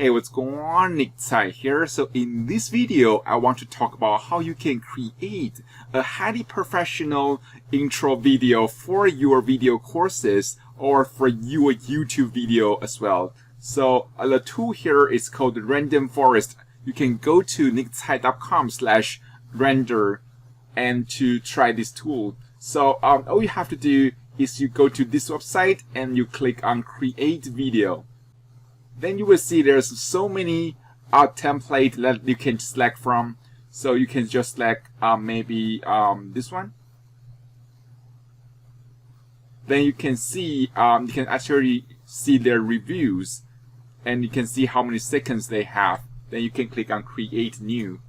Hey, what's going on? Nick Tsai here. So in this video, I want to talk about how you can create a highly professional intro video for your video courses or for your YouTube video as well. So the tool here is called Random Forest. You can go to nicktsai.com/render and to try this tool. So all you have to do is you go to this website and you click on Create Video. Then you will see there's so many templates that you can select from. So you can just select maybe this one. Then you can see, you can actually see their reviews, and you can see how many seconds they have. Then you can click on Create New.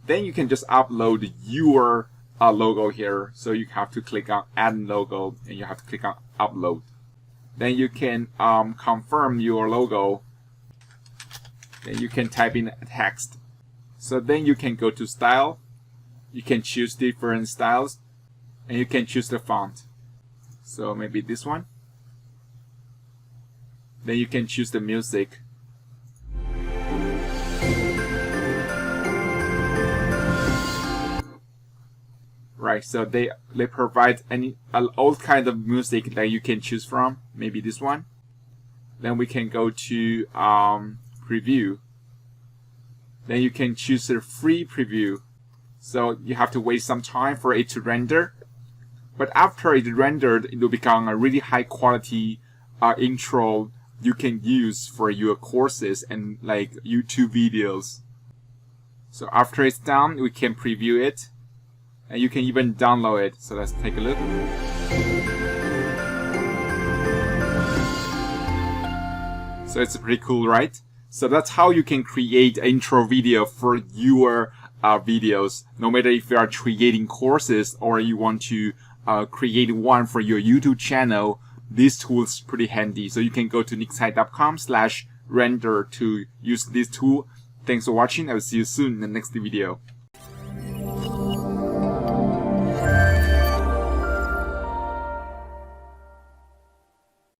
Then you can just upload your logo here. So you have to click on Add Logo, and you have to click on Upload. Then you can confirm your logo. Then you can type in text. So then you can go to Style. You can choose different styles, and you can choose the font. So maybe this one. Then you can choose the music. Right, so they provide all kind of music that you can choose from. Maybe this one. Then we can go to preview. Then you can choose a free preview. So you have to wait some time for it to render. But after it rendered, it will become a really high quality intro you can use for your courses and like YouTube videos. So after it's done, we can preview it. And you can even download it. So let's take a look. So it's pretty cool, right? So that's how you can create an intro video for your videos. No matter if you are creating courses or you want to create one for your YouTube channel, this tool is pretty handy. So you can go to nicktsai.com/render to use this tool. Thanks for watching. I will see you soon in the next video.